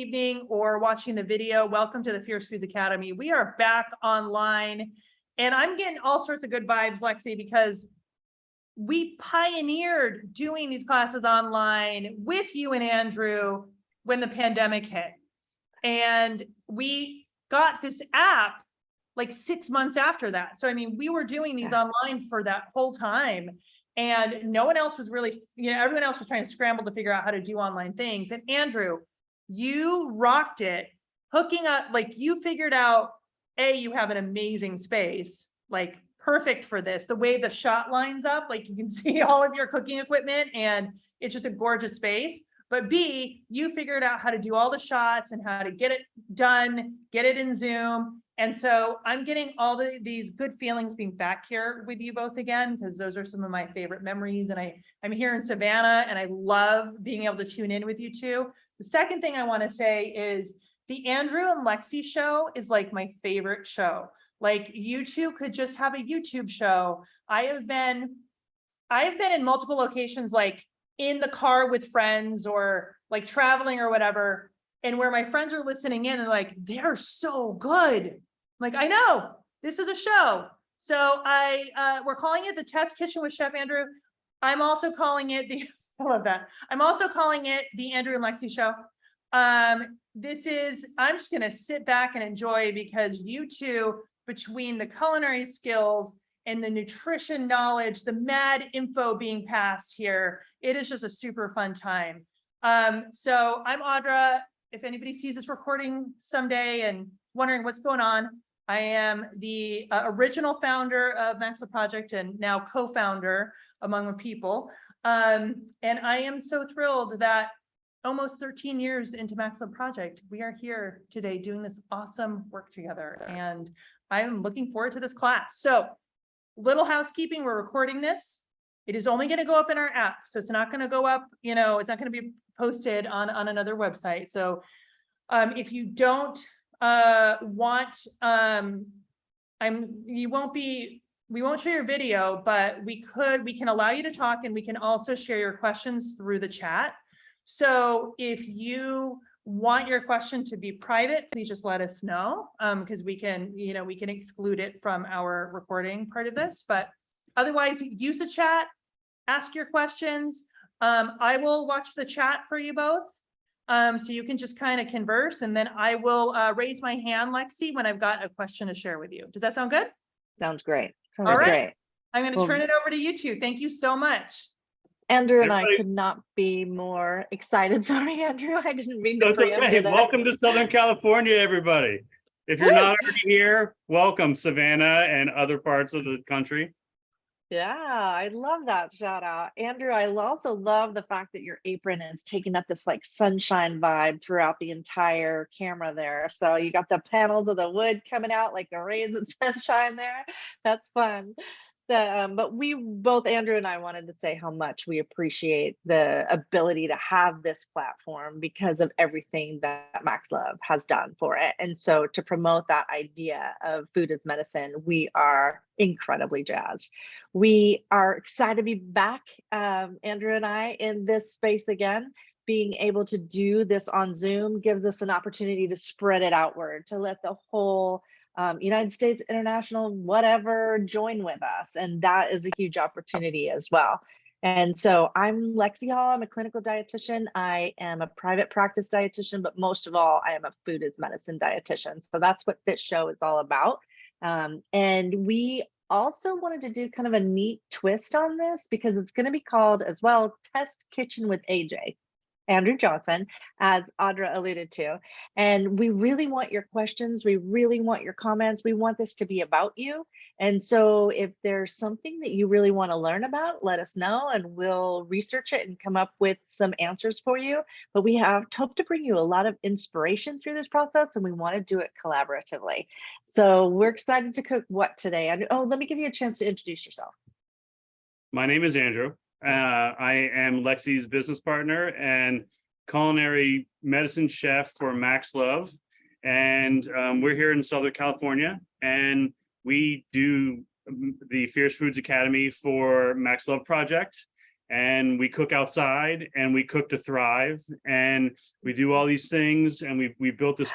Evening or watching the video, welcome to the Fierce Foods Academy. We are back online and I'm getting all sorts of good vibes, Lexi, because we pioneered doing these classes online with you and Andrew when the pandemic hit. And we got this app like 6 months after that. So, I mean, we were doing these online for that whole time. And no one else was really, everyone else was trying to scramble to figure out how to do online things. And Andrew, you rocked it, hooking up, like you figured out, you have an amazing space, like perfect for this. The way the shot lines up, like you can see all of your cooking equipment and it's just a gorgeous space. But B, you figured out how to do all the shots and how to get it done, get it in Zoom. And so I'm getting all these good feelings being back here with you both again, because those are some of my favorite memories. And I'm here in Savannah and I love being able to tune in with you two. The second thing I want to say is the Andrew and Lexi show is like my favorite show. Like you two could just have a YouTube show. I have been in multiple locations, like in the car with friends or like traveling or whatever. And where my friends are listening in and like, they're so good. Like, I know this is a show. So we're calling it the Test Kitchen with Chef Andrew. I'm also calling it I love that. I'm also calling it the Andrew and Lexi show. I'm just going to sit back and enjoy because you two, between the culinary skills and the nutrition knowledge, the mad info being passed here, it is just a super fun time. So I'm Audra. If anybody sees this recording someday and wondering what's going on, I am the original founder of Max Love Project and now co-founder among the people. And I am so thrilled that almost 13 years into Max Love Project, we are here today doing this awesome work together. And I am looking forward to this class. So little housekeeping, we're recording this. It is only going to go up in our app. So it's not going to go up, it's not going to be posted on another website. So if you don't we won't share your video, but we can allow you to talk and we can also share your questions through the chat. So if you want your question to be private, please just let us know, because we can exclude it from our recording part of this, but otherwise use the chat, ask your questions. I will watch the chat for you both. So you can just kind of converse and then I will raise my hand, Lexi, when I've got a question to share with you. Does that sound good? Sounds great. All right. Great. I'm going to turn it over to you two. Thank you so much. Andrew and I could not be more excited. Sorry, Andrew, I didn't mean to. That's okay. Welcome to Southern California, everybody. If you're not already here, welcome Savannah and other parts of the country. Yeah, I love that shout out. Andrew, I also love the fact that your apron is taking up this like sunshine vibe throughout the entire camera there. So you got the panels of the wood coming out like the rays of sunshine there. That's fun. But we both, Andrew and I, wanted to say how much we appreciate the ability to have this platform because of everything that Max Love has done for it. And so to promote that idea of food as medicine, we are incredibly jazzed. We are excited to be back, Andrew and I, in this space again. Being able to do this on Zoom gives us an opportunity to spread it outward, to let the whole United States, international, whatever, join with us. And that is a huge opportunity as well. And so I'm Lexi Hall. I'm a clinical dietitian. I am a private practice dietitian, but most of all, I am a food as medicine dietitian. So that's what this show is all about. And we also wanted to do kind of a neat twist on this because it's going to be called as well, Test Kitchen with AJ. Andrew Johnson, as Audra alluded to. And we really want your questions. We really want your comments. We want this to be about you. And so if there's something that you really want to learn about, let us know and we'll research it and come up with some answers for you. But we have hoped to bring you a lot of inspiration through this process and we want to do it collaboratively. So we're excited to cook what today? And let me give you a chance to introduce yourself. My name is Andrew. I am Lexi's business partner and culinary medicine chef for Max Love. And we're here in Southern California and we do the Fierce Foods Academy for Max Love Project. and we cook outside, and we cook to thrive, and we do all these things, and we built this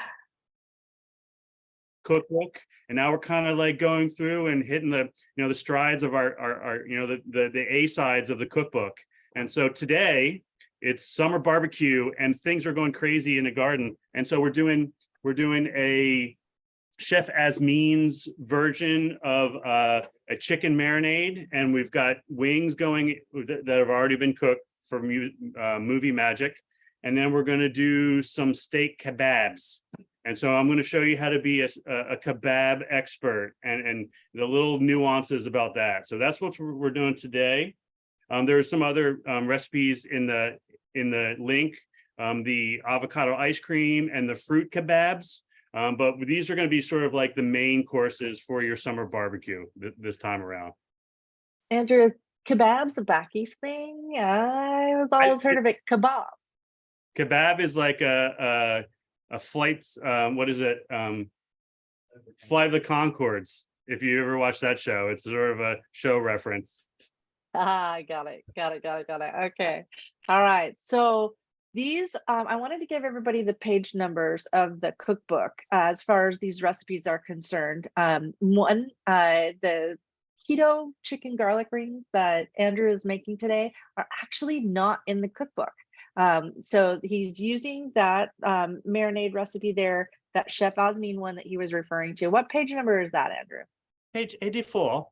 cookbook, and now we're kind of like going through and hitting the the strides of our the A sides of the cookbook. And so today it's summer barbecue, and things are going crazy in the garden, and so we're doing a Chef Asmin's version of a chicken marinade, and we've got wings going that have already been cooked for movie magic, and then we're going to do some steak kebabs. And so I'm going to show you how to be a kebab expert and the little nuances about that. So that's what we're doing today. There's some other recipes in the link, the avocado ice cream and the fruit kebabs. But these are going to be sort of like the main courses for your summer barbecue this time around. Andrew, is kebabs a back east thing? I've always heard of it kebab. Kebab is like a flights, what is it? Fly the Conchords. If you ever watch that show, it's sort of a show reference. Ah, got it. Okay. All right. So these, I wanted to give everybody the page numbers of the cookbook as far as these recipes are concerned. One, the keto chicken garlic rings that Andrew is making today are actually not in the cookbook. So he's using that marinade recipe there, that Chef Asmin one that he was referring to. What page number is that, Andrew? Page 84.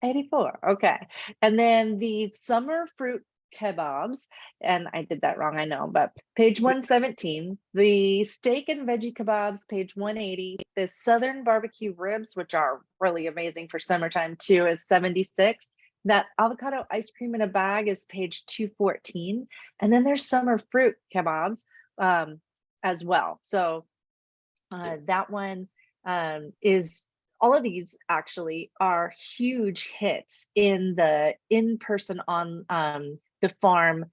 84. Okay. And then the summer fruit kebabs, and I did that wrong, I know, but page 117, the steak and veggie kebabs, page 180, the southern barbecue ribs, which are really amazing for summertime too, is 76. That avocado ice cream in a bag is page 214. And then there's summer fruit kebabs as well. So that one is, all of these actually are huge hits in the in-person on the farm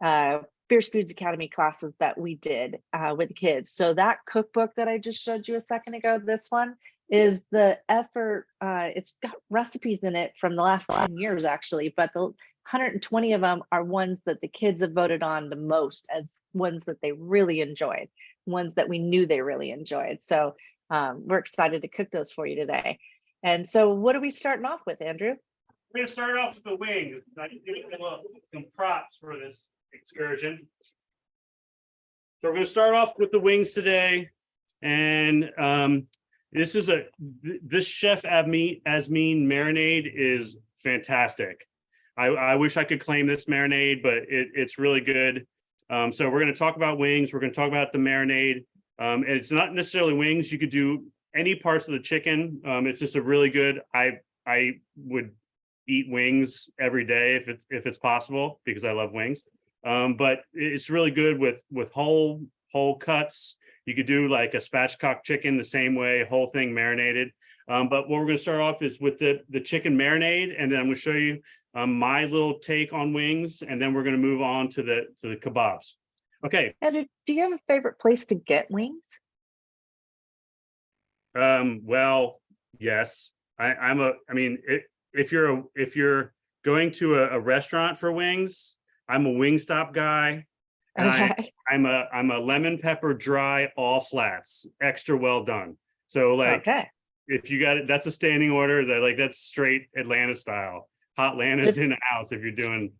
Fierce Foods Academy classes that we did with the kids. So that cookbook that I just showed you a second ago, this one, is the effort. It's got recipes in it from the last 10 years, actually, but the 120 of them are ones that the kids have voted on the most as ones that they really enjoyed, ones that we knew they really enjoyed. So we're excited to cook those for you today. And so what are we starting off with, Andrew? We're going to start off with the wings. I'm giving some props for this excursion. So we're going to start off with the wings today. And this Chef Asmin marinade is fantastic. I wish I could claim this marinade, but it's really good. So we're going to talk about wings. We're going to talk about the marinade. And it's not necessarily wings. You could do any parts of the chicken. It's just a really good. I would eat wings every day if it's possible, because I love wings. But it's really good with whole cuts. You could do like a spatchcock chicken the same way, whole thing marinated. But what we're going to start off is with the chicken marinade, and then I'm going to show you my little take on wings, and then we're going to move on to the kebabs. Okay. Andrew, do you have a favorite place to get wings? Well, yes. If you're going to a restaurant for wings, I'm a Wingstop guy. And Okay. I'm a lemon pepper dry all flats, extra well done. So like, Okay. if you got it, that's a standing order. That's straight Atlanta style. Hot Atlanta's in the house if you're doing,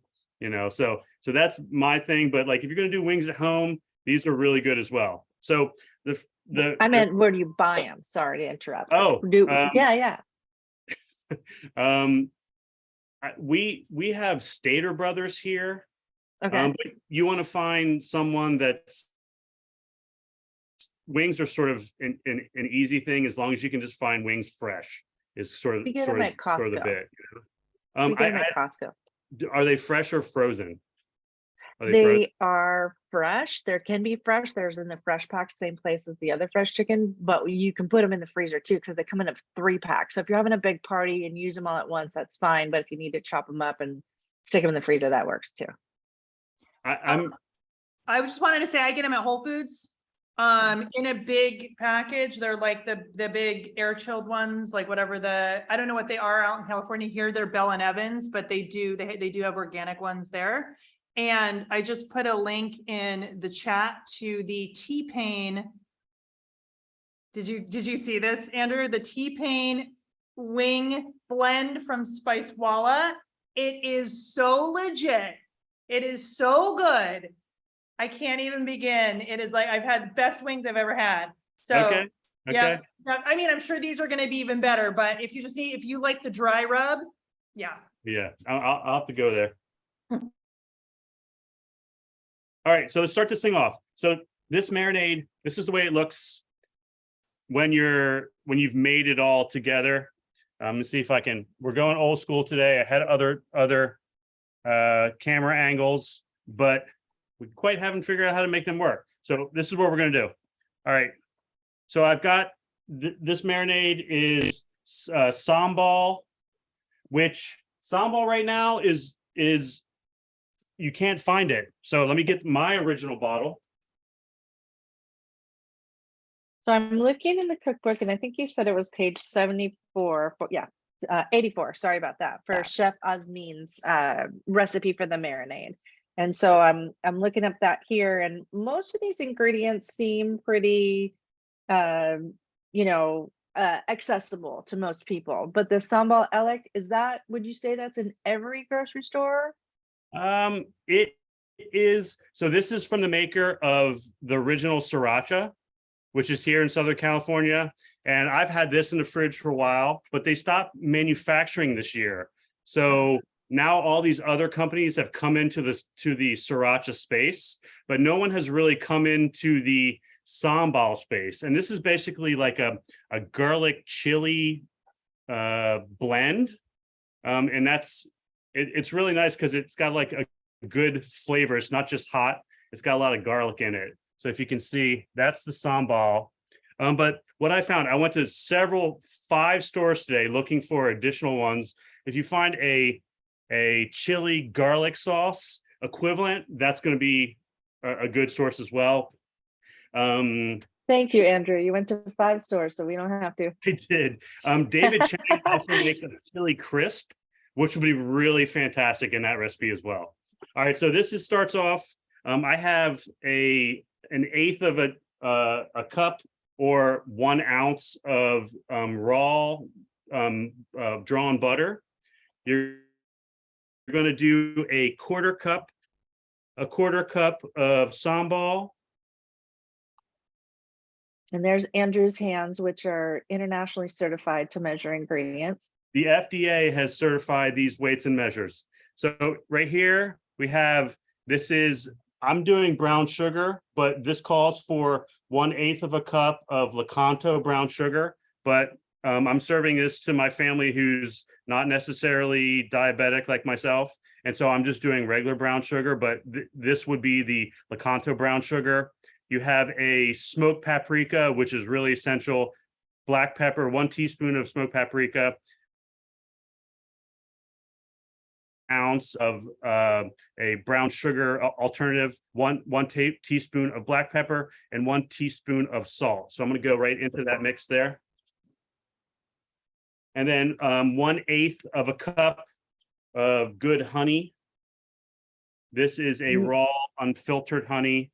so that's my thing. But like, if you're gonna do wings at home, these are really good as well. So I meant, where do you buy them? Sorry to interrupt. Oh, yeah. We have Stater Brothers here. Okay. But you want to find someone that's wings are sort of an easy thing, as long as you can just find wings fresh is sort of We get them at Costco. the bit. We get them at Costco. Are they fresh or frozen? They are fresh. There can be fresh. There's in the fresh pack, same place as the other fresh chicken, but you can put them in the freezer too, because they come in a 3-pack. So if you're having a big party and use them all at once, that's fine. But if you need to chop them up and stick them in the freezer, that works too. I just wanted to say I get them at Whole Foods. in a big package. They're like the big air chilled ones, like whatever I don't know what they are out in California. Here they're Bell and Evans, but they do have organic ones there. And I just put a link in the chat to the T-Pain. Did you see this, Andrew? The T-Pain wing blend from Spicewalla. It is so legit. It is so good. I can't even begin. It is like, I've had the best wings I've ever had. So Okay. yeah, I mean, I'm sure these are going to be even better, but if you like the dry rub, yeah. Yeah, I'll have to go there. All right, so let's start this thing off. So this marinade, this is the way it looks when you've made it all together. Let's see if I can. We're going old school today. I had other camera angles, but we quite haven't figured out how to make them work. So this is what we're going to do. All right. So I've got this marinade is sambal, which sambal right now is you can't find it. So let me get my original bottle. So I'm looking in the cookbook, and I think you said it was page 74. But yeah, 84. Sorry about that. For Chef Azmin's recipe for the marinade. And so I'm looking up that here, and most of these ingredients seem pretty, accessible to most people. But the sambal elek, would you say that's in every grocery store? It is. So this is from the maker of the original sriracha, which is here in Southern California. And I've had this in the fridge for a while, but they stopped manufacturing this year. So now all these other companies have come into the sriracha space, but no one has really come into the sambal space. And this is basically like a garlic chili blend. And it's really nice because it's got like a good flavor. It's not just hot. It's got a lot of garlic in it. So if you can see, that's the sambal. But what I found, I went to 5 stores today looking for additional ones. If you find a chili garlic sauce equivalent, that's going to be a good source as well. Thank you, Andrew. You went to 5 stores, so we don't have to. I did. David Chang also makes a chili crisp, which would be really fantastic in that recipe as well. All right, so this starts off. I have an eighth of a cup or 1 ounce of raw drawn butter. You're going to do a quarter cup of sambal. And there's Andrew's hands, which are internationally certified to measure ingredients. The FDA has certified these weights and measures. So right here we have, I'm doing brown sugar, but this calls for 1/8 of a cup of Lakanto brown sugar. But I'm serving this to my family who's not necessarily diabetic like myself. And so I'm just doing regular brown sugar, but this would be the Lakanto brown sugar. You have a smoked paprika, which is really essential. Black pepper, 1 teaspoon of smoked paprika. Ounce of a brown sugar alternative, one teaspoon of black pepper, and 1 teaspoon of salt. So I'm going to go right into that mix there. And then 1/8 of a cup of good honey. This is a raw, unfiltered honey.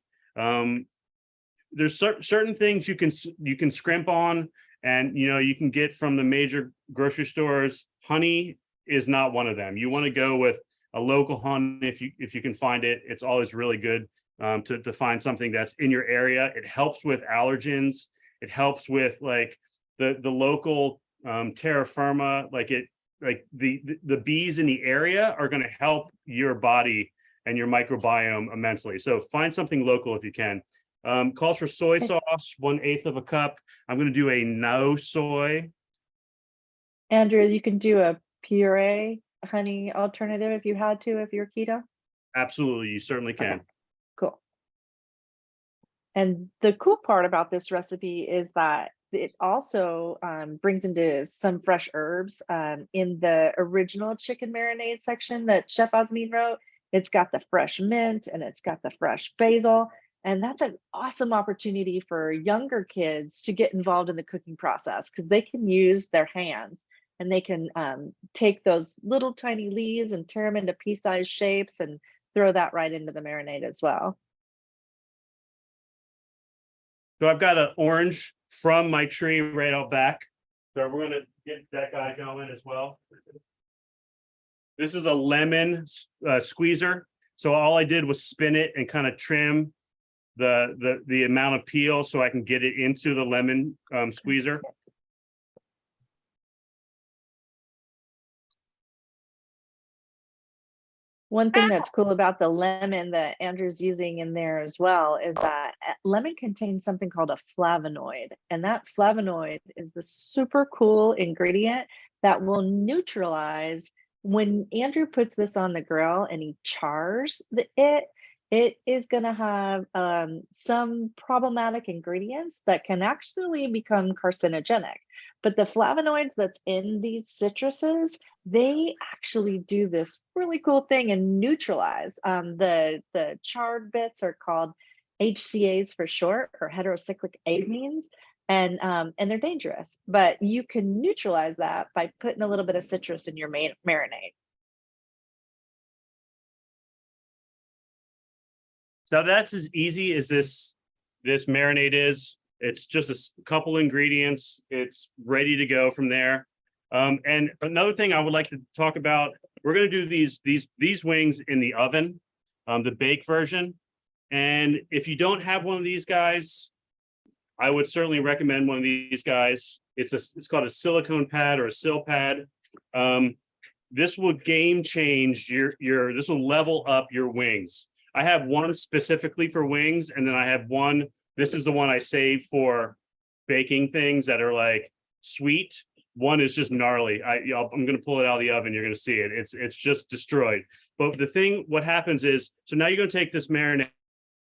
There's certain things you can scrimp on, and you can get from the major grocery stores. Honey is not one of them. You want to go with a local honey if you can find it. It's always really good to find something that's in your area. It helps with allergens. It helps with like the local terra firma. Like the bees in the area are going to help your body and your microbiome immensely. So find something local if you can. Calls for soy sauce, 1/8 of a cup. I'm going to do a no soy. Andrew, you can do a puree honey alternative if you had to, if you're keto. Absolutely, you certainly can. Okay. Cool. And the cool part about this recipe is that it also brings into some fresh herbs. In the original chicken marinade section that Chef Azmin wrote, it's got the fresh mint and it's got the fresh basil. And that's an awesome opportunity for younger kids to get involved in the cooking process because they can use their hands and they can take those little tiny leaves and tear them into pea-sized shapes and throw that right into the marinade as well. So I've got an orange from my tree right out back. So we're gonna get that guy going as well. This is a lemon squeezer. So all I did was spin it and kind of trim the amount of peel so I can get it into the lemon squeezer. One thing that's cool about the lemon that Andrew's using in there as well is that lemon contains something called a flavonoid. And that flavonoid is the super cool ingredient that will neutralize when Andrew puts this on the grill and he chars it is going to have some problematic ingredients that can actually become carcinogenic. But the flavonoids that's in these citruses, they actually do this really cool thing and neutralize. The charred bits are called HCAs for short, or heterocyclic amines, and they're dangerous. But you can neutralize that by putting a little bit of citrus in your marinade. So that's as easy as this marinade is. It's just a couple ingredients. It's ready to go from there. And another thing I would like to talk about, we're going to do these wings in the oven, the bake version. And if you don't have one of these guys, I would certainly recommend one of these guys. It's called a silicone pad or a sill pad. This will game change this will level up your wings. I have one specifically for wings, and then I have one. This is the one I save for baking things that are like sweet. One is just gnarly. I'm going to pull it out of the oven. You're going to see it. It's just destroyed. But what happens is, so now you're going to take this marinade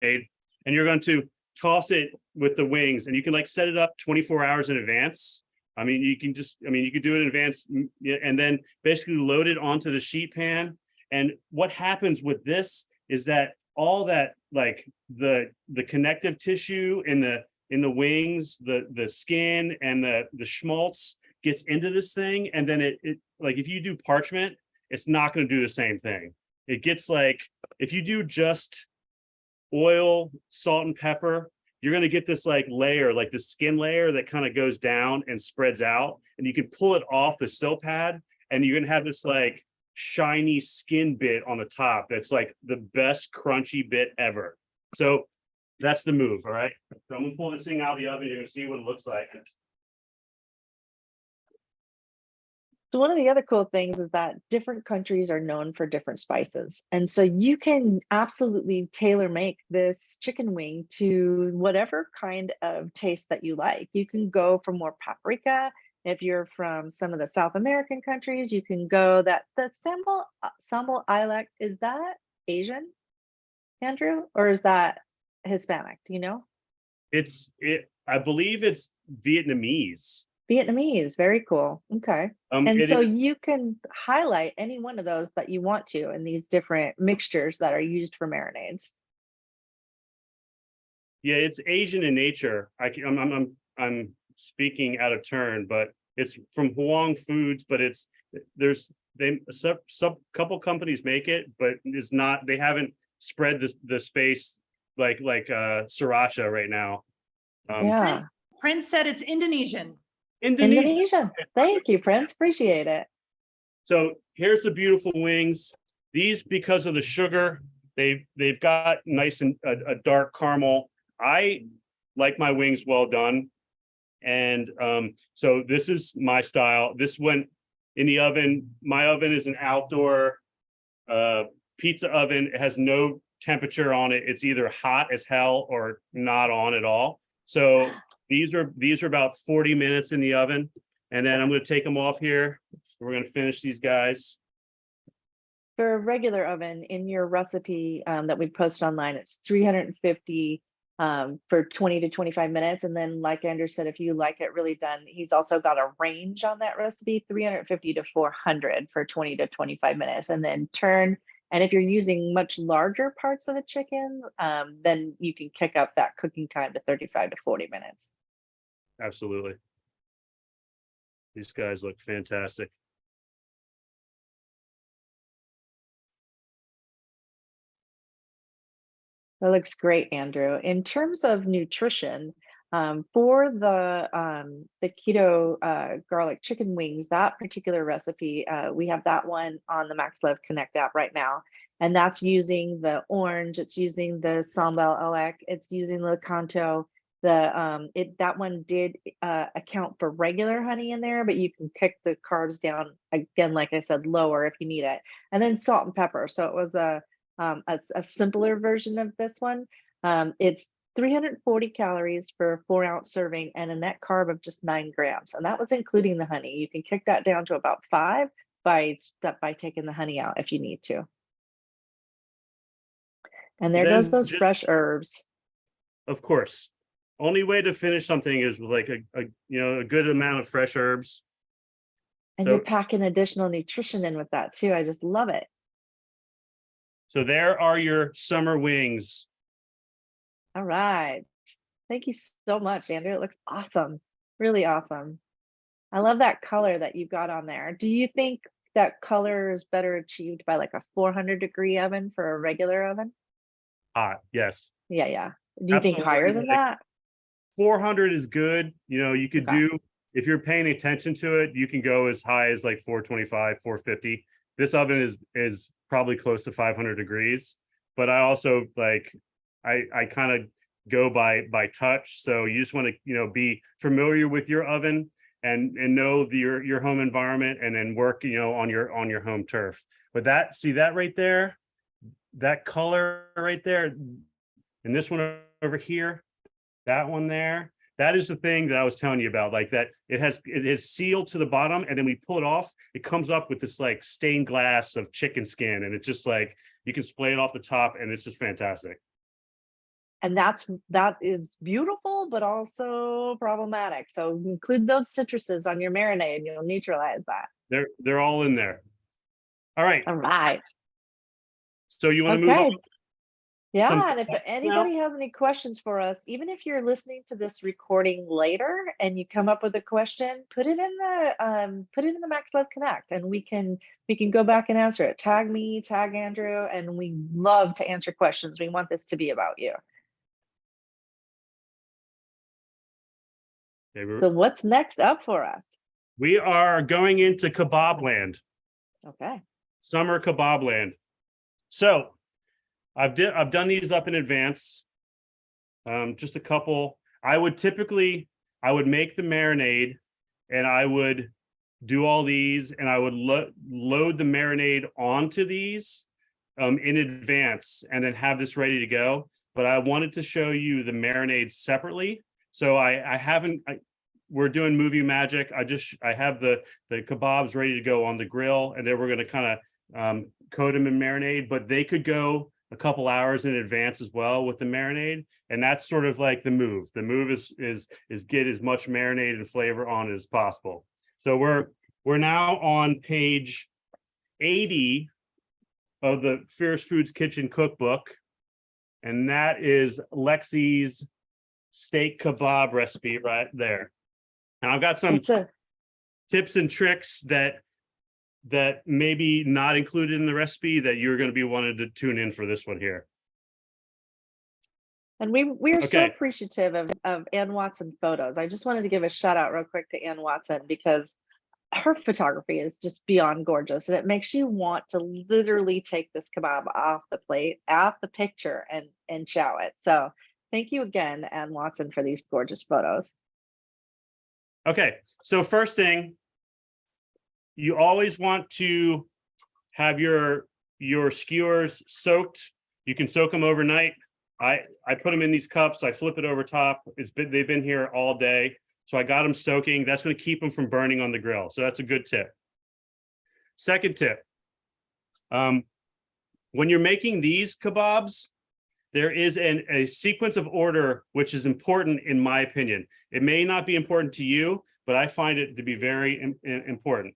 and you're going to toss it with the wings, and you can like set it up 24 hours in advance. I mean, you could do it in advance and then basically load it onto the sheet pan. And what happens with this is that all that, like the connective tissue in the wings, the skin and the schmaltz gets into this thing. And then it like, if you do parchment, it's not going to do the same thing. It gets like, if you do just oil, salt and pepper, you're going to get this like layer, like the skin layer that kind of goes down and spreads out, and you can pull it off the sill pad and you're going to have this like shiny skin bit on the top. That's like the best crunchy bit ever. So that's the move. All right. So I'm going to pull this thing out of the oven. You're going to see what it looks like. So one of the other cool things is that different countries are known for different spices. And so you can absolutely tailor make this chicken wing to whatever kind of taste that you like. You can go for more paprika. If you're from some of the South American countries, you can go the sambal ilek. Is that Asian, Andrew, or is that Hispanic? Do you know? I believe it's Vietnamese. Vietnamese, very cool. Okay. And so is, you can highlight any one of those that you want to in these different mixtures that are used for marinades. yeah, it's Asian in nature. I'm speaking out of turn, but it's from Huang Foods, but couple companies make it, but it's not, they haven't spread the space like sriracha right now. Yeah. Prince said it's Indonesian. Indonesia. Thank you, Prince. Appreciate it. So here's the beautiful wings. These, because of the sugar, they've got nice and a dark caramel. I like my wings well done. And so this is my style. This went in the oven. My oven is an outdoor pizza oven. It has no temperature on it. It's either hot as hell or not on at all. So these are about 40 minutes in the oven. And then I'm going to take them off here. We're going to finish these guys. For a regular oven, in your recipe that we post online, it's 350 for 20 to 25 minutes. And then like Andrew said, if you like it really done, he's also got a range on that recipe, 350 to 400 for 20 to 25 minutes. And then turn And if you're using much larger parts of a chicken, then you can kick up that cooking time to 35 to 40 minutes. Absolutely. These guys look fantastic. That looks great, Andrew. In terms of nutrition, for the keto garlic chicken wings, that particular recipe, we have that one on the Max Love Connect app right now. And that's using the orange, it's using the sambal elec, it's using the canto. That one did account for regular honey in there, but you can kick the carbs down again, like I said, lower if you need it. And then salt and pepper. So it was a simpler version of this one. It's 340 calories for a 4-ounce serving and a net carb of just 9 grams. And that was including the honey. You can kick that down to about 5 by taking the honey out if you need to. And there goes those fresh herbs. Of course. Only way to finish something is with like a good amount of fresh herbs. And you're packing additional nutrition in with that too. I just love it. So there are your summer wings. All right. Thank you so much, Andrew. It looks awesome. Really awesome. I love that color that you've got on there. Do you think that color is better achieved by like a 400-degree oven for a regular oven? Hot, yes. Yeah. Do you think higher than that? 400 is good. You could do, if you're paying attention to it, you can go as high as like 425, 450. This oven is probably close to 500 degrees, but I also I kind of go by touch. So you just want to, be familiar with your oven and know your home environment, and then work, on your home turf. But see that right there, that color right there, and this one over here, that one there, that is the thing that I was telling you about, like that it is sealed to the bottom, and then we pull it off, it comes up with this like stained glass of chicken skin, and it's just like you can splay it off the top, and it's just fantastic. And that is beautiful, but also problematic. So include those citruses on your marinade and you'll neutralize that. They're all in there. All right. All right. So you want to move on? Yeah, and if anybody has any questions for us, even if you're listening to this recording later and you come up with a question, put it in the Max Love Connect, and we can go back and answer it. Tag me, tag Andrew, and we love to answer questions. We want this to be about you. Okay, so what's next up for us? We are going into kebab land. Okay. Summer kebab land. So I've done these up in advance. Just a couple. I would make the marinade, and I would do all these, and I would load the marinade onto these in advance, and then have this ready to go. But I wanted to show you the marinade separately. So we're doing movie magic. I have the kebabs ready to go on the grill, and then we're going to kind of coat them in marinade, but they could go a couple hours in advance as well with the marinade. And that's sort of like the move. The move is get as much marinated flavor on as possible. So we're now on page 80 of the Fierce Foods Kitchen cookbook. And that is Lexi's steak kebab recipe right there. And I've got some tips and tricks that maybe not included in the recipe that you're going to be wanting to tune in for this one here. And we're so appreciative of Ann Watson photos. I just wanted to give a shout out real quick to Ann Watson, because her photography is just beyond gorgeous, and it makes you want to literally take this kebab off the plate, off the picture, and chow it. So thank you again, Ann Watson, for these gorgeous photos. Okay, so first thing, you always want to have your skewers soaked. You can soak them overnight. I put them in these cups. I flip it over top. They've been here all day, so I got them soaking. That's going to keep them from burning on the grill. So that's a good tip. Second tip: when you're making these kebabs, there is a sequence of order which is important, in my opinion. It may not be important to you, but I find it to be very important.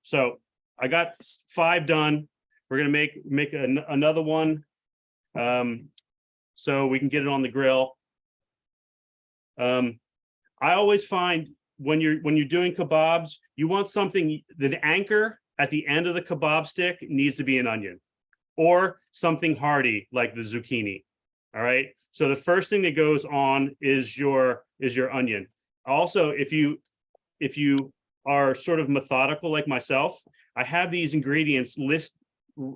So I got 5 done. We're gonna make another one, so we can get it on the grill. I always find when you're doing kebabs, you want something, the anchor at the end of the kebab stick needs to be an onion or something hearty like the zucchini. All right. So the first thing that goes on is your onion. Also, if you are sort of methodical like myself, I have these ingredients list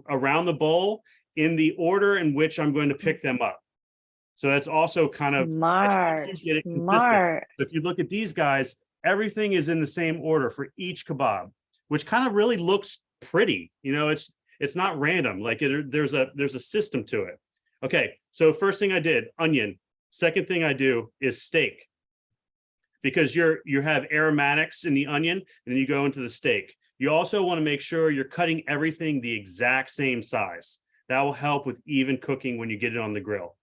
around the bowl in the order in which I'm going to pick them up. So that's also kind of Smart, get it consistent. smart. If you look at these guys, everything is in the same order for each kebab, which kind of really looks pretty. You know, it's not random. Like there's a system to it. Okay, so first thing I did, onion. Second thing I do is steak, because you have aromatics in the onion, and then you go into the steak. You also want to make sure you're cutting everything the exact same size. That will help with even cooking when you get it on the grill.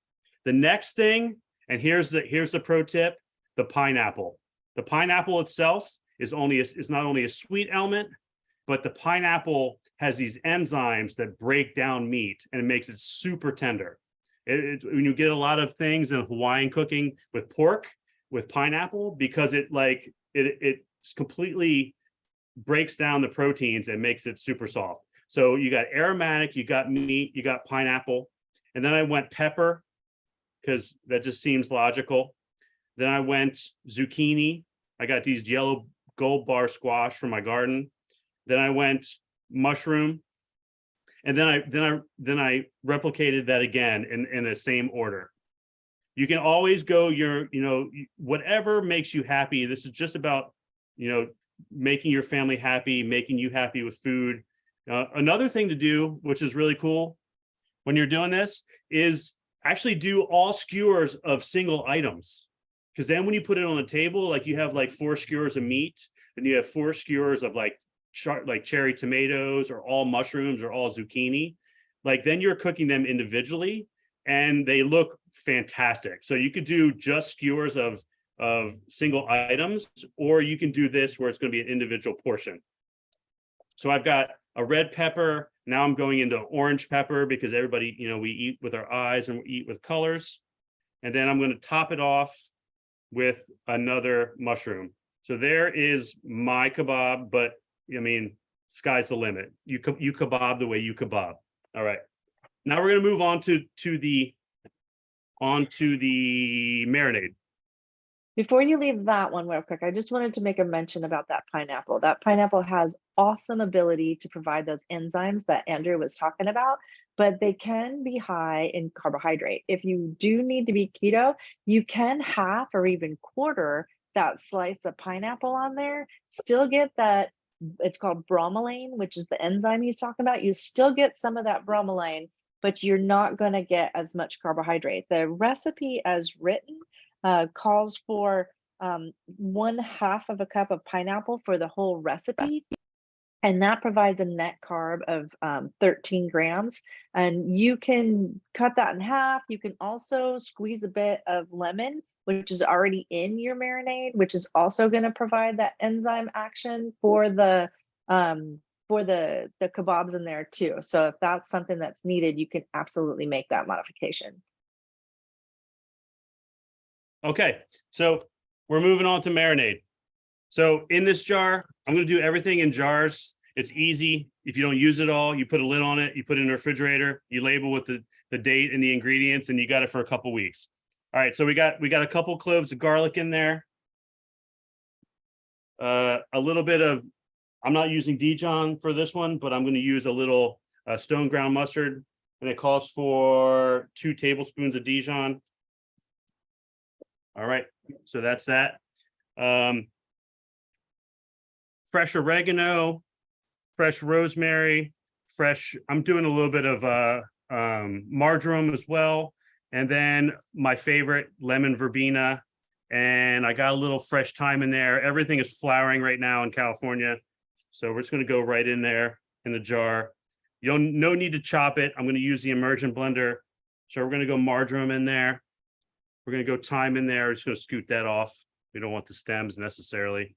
The next thing, and here's the pro tip, the pineapple. The pineapple itself is not only a sweet element, but the pineapple has these enzymes that break down meat and it makes it super tender. When you get a lot of things in Hawaiian cooking with pork, with pineapple, because it completely breaks down the proteins and makes it super soft. So you got aromatic, you got meat, you got pineapple, and then I went pepper, because that just seems logical. Then I went zucchini. I got these yellow gold bar squash from my garden. Then I went mushroom, and then I replicated that again in the same order. You can always go whatever makes you happy. This is just about making your family happy, making you happy with food. Another thing to do, which is really cool when you're doing this, is actually do all skewers of single items, because then when you put it on the table, like you have like 4 skewers of meat, and you have 4 skewers of like cherry tomatoes or all mushrooms or all zucchini, like then you're cooking them individually and they look fantastic. So you could do just skewers of single items, or you can do this where it's going to be an individual portion. So I've got a red pepper. Now I'm going into orange pepper, because everybody, we eat with our eyes and we eat with colors. And then I'm going to top it off with another mushroom. So there is my kebab, but I mean, sky's the limit. You kebab the way you kebab. All right. Now we're going to move on to the marinade. Before you leave that one real quick, I just wanted to make a mention about that pineapple. That pineapple has awesome ability to provide those enzymes that Andrew was talking about, but they can be high in carbohydrate. If you do need to be keto, you can half or even quarter that slice of pineapple on there, still get that, it's called bromelain, which is the enzyme he's talking about. You still get some of that bromelain, but you're not going to get as much carbohydrate. The recipe as written calls for 1/2 of a cup of pineapple for the whole recipe. And that provides a net carb of 13 grams. And you can cut that in half. You can also squeeze a bit of lemon, which is already in your marinade, which is also going to provide that enzyme action for the kebabs in there too. So if that's something that's needed, you can absolutely make that modification. Okay, so we're moving on to marinade. So in this jar, I'm going to do everything in jars. It's easy. If you don't use it all, you put a lid on it, you put it in the refrigerator, you label with the date and the ingredients, and you got it for a couple weeks. All right, so we got a couple cloves of garlic in there. A little bit of, I'm not using Dijon for this one, but I'm going to use a little stone ground mustard, and it calls for 2 tablespoons of Dijon. All right, so that's that. Fresh oregano, fresh rosemary, I'm doing a little bit of marjoram as well. And then my favorite, lemon verbena. And I got a little fresh thyme in there. Everything is flowering right now in California. So we're just going to go right in there in the jar. No need to chop it. I'm going to use the immersion blender. So we're going to go marjoram in there. We're going to go thyme in there. Just going to scoot that off. We don't want the stems necessarily.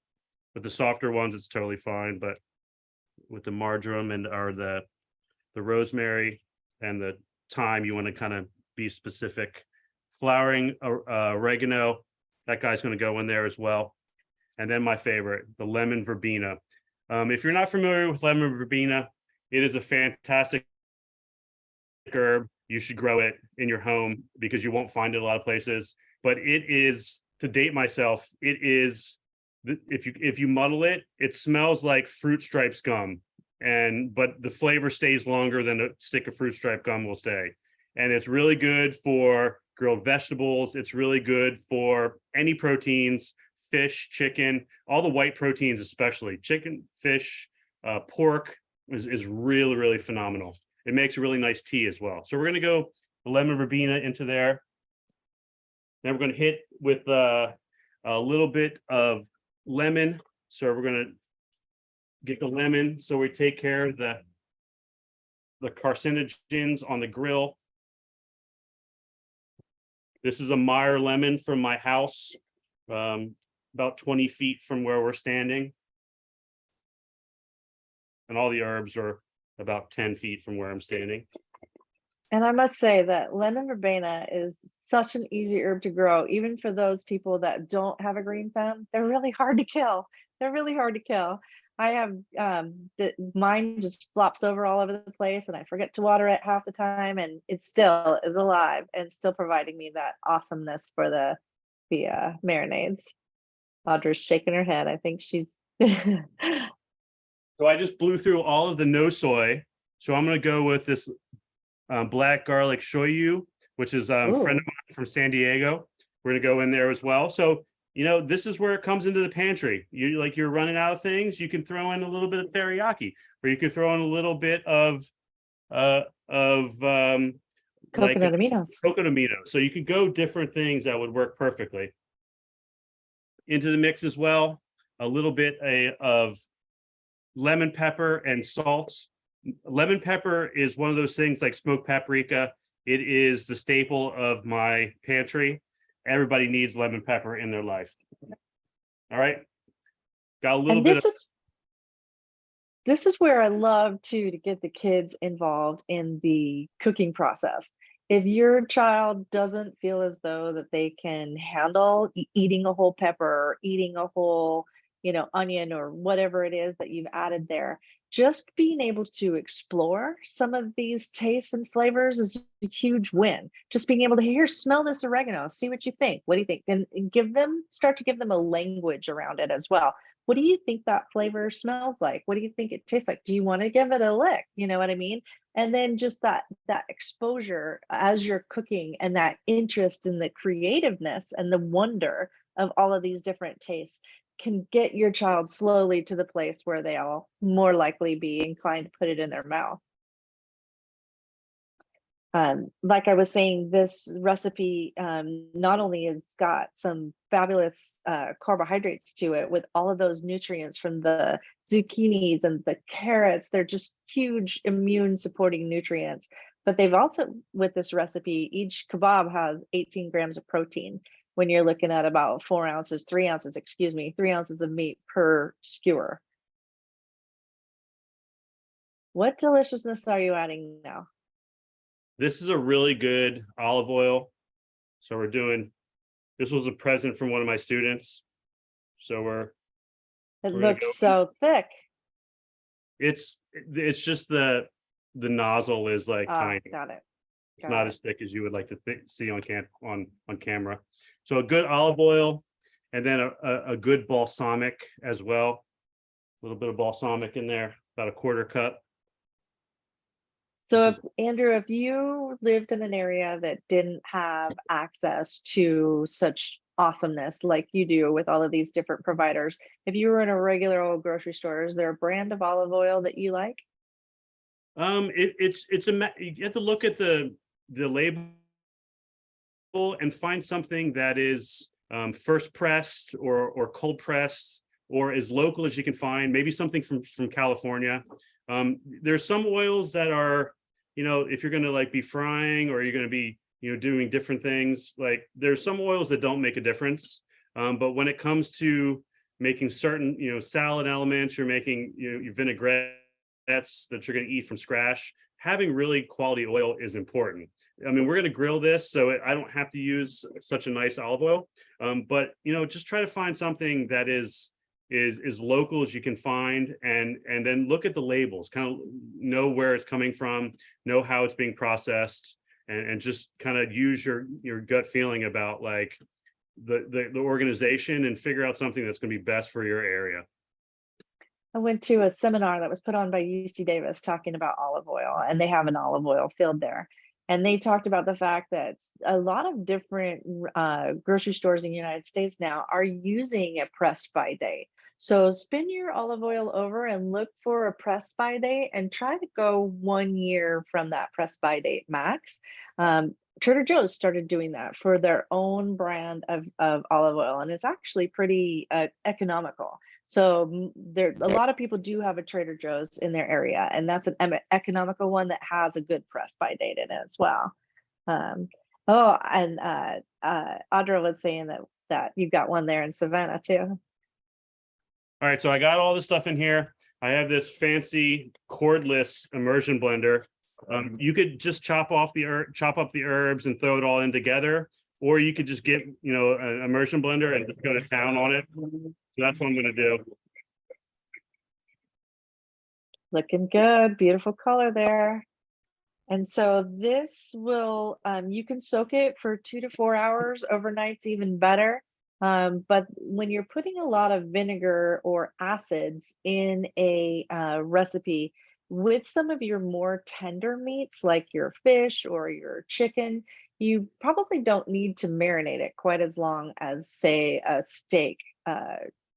With the softer ones, it's totally fine. But with the marjoram and or the the rosemary, and the thyme. You want to kind of be specific. Flowering oregano, that guy's going to go in there as well. And then my favorite, the lemon verbena. If you're not familiar with lemon verbena, it is a fantastic herb. You should grow it in your home because you won't find it a lot of places. But it is, to date myself, it is, if you muddle it, it smells like fruit stripes gum. But the flavor stays longer than a stick of fruit stripe gum will stay. And it's really good for grilled vegetables. It's really good for any proteins, fish, chicken, all the white proteins, especially chicken, fish, pork is really, really phenomenal. It makes a really nice tea as well. So we're going to go the lemon verbena into there. Then we're going to hit with a little bit of lemon. So we're going to get the lemon. So we take care of the carcinogens on the grill. This is a Meyer lemon from my house, about 20 feet from where we're standing. And all the herbs are about 10 feet from where I'm standing. And I must say that lemon verbena is such an easy herb to grow, even for those people that don't have a green thumb. They're really hard to kill. They're really hard to kill. I have mine just flops over all over the place, and I forget to water it half the time, and it still is alive and still providing me that awesomeness for the marinades. Audra's shaking her head. I think she's. So I just blew through all of the no soy. So I'm going to go with this black garlic shoyu, which is a friend of mine from San Diego. We're going to go in there as well. So, you know, this is where it comes into the pantry. You're running out of things. You can throw in a little bit of teriyaki, or you can throw in a little bit of coconut aminos. Coconut aminos. So you could go different things that would work perfectly. Into the mix as well, a little bit of lemon pepper and salt. Lemon pepper is one of those things like smoked paprika. It is the staple of my pantry. Everybody needs lemon pepper in their life. All right. Got a little And bit of this is where I love to get the kids involved in the cooking process. If your child doesn't feel as though that they can handle eating a whole pepper or eating a whole, onion or whatever it is that you've added there, just being able to explore some of these tastes and flavors is a huge win. Just being able to here, smell this oregano, see what you think. What do you think? And start to give them a language around it as well. What do you think that flavor smells like? What do you think it tastes like? Do you want to give it a lick? You know what I mean? And then just that exposure as you're cooking, and that interest in the creativeness and the wonder of all of these different tastes can get your child slowly to the place where they'll more likely be inclined to put it in their mouth. Like I was saying, this recipe not only has got some fabulous carbohydrates to it with all of those nutrients from the zucchinis and the carrots. They're just huge immune supporting nutrients. But they've also, with this recipe, each kebab has 18 grams of protein when you're looking at about 3 ounces of meat per skewer. What deliciousness are you adding now? This is a really good olive oil. So this was a present from one of my students. So It looks so thick. It's just the nozzle is like tiny. Got it. It's not as thick as you would like to see on camera. So a good olive oil, and then a good balsamic as well. A little bit of balsamic in there, about a quarter cup. So if you lived in an area that didn't have access to such awesomeness like you do with all of these different providers, if you were in a regular old grocery store, is there a brand of olive oil that you like? You have to look at the label and find something that is first pressed or cold pressed or as local as you can find. Maybe something from California. There's some oils that are, if you're going to like be frying or you're going to be, doing different things, like there's some oils that don't make a difference. But when it comes to making certain, salad elements, you're making, your vinaigrettes that you're going to eat from scratch, having really quality oil is important. I mean, we're going to grill this, so I don't have to use such a nice olive oil. But just try to find something that is local as you can find, and then look at the labels, kind of know where it's coming from, know how it's being processed, and just kind of use your gut feeling about like the organization, and figure out something that's going to be best for your area. I went to a seminar that was put on by UC Davis talking about olive oil, and they have an olive oil field there. And they talked about the fact that a lot of different grocery stores in the United States now are using a pressed by date. So spin your olive oil over and look for a pressed by date, and try to go 1 year from that pressed by date max. Trader Joe's started doing that for their own brand of olive oil, and it's actually pretty economical. So there, a lot of people do have a Trader Joe's in their area, and that's an economical one that has a good press by date in it as well. Oh, and Audra was saying that you've got one there in Savannah too. All right, so I got all this stuff in here. I have this fancy cordless immersion blender. You could just chop up the herbs and throw it all in together, or you could just get an immersion blender and just go to town on it. So that's what I'm going to do. Looking good, beautiful color there. And so this will, you can soak it for 2 to 4 hours. Overnight's even better. But when you're putting a lot of vinegar or acids in a recipe with some of your more tender meats, like your fish or your chicken, you probably don't need to marinate it quite as long as, say, a steak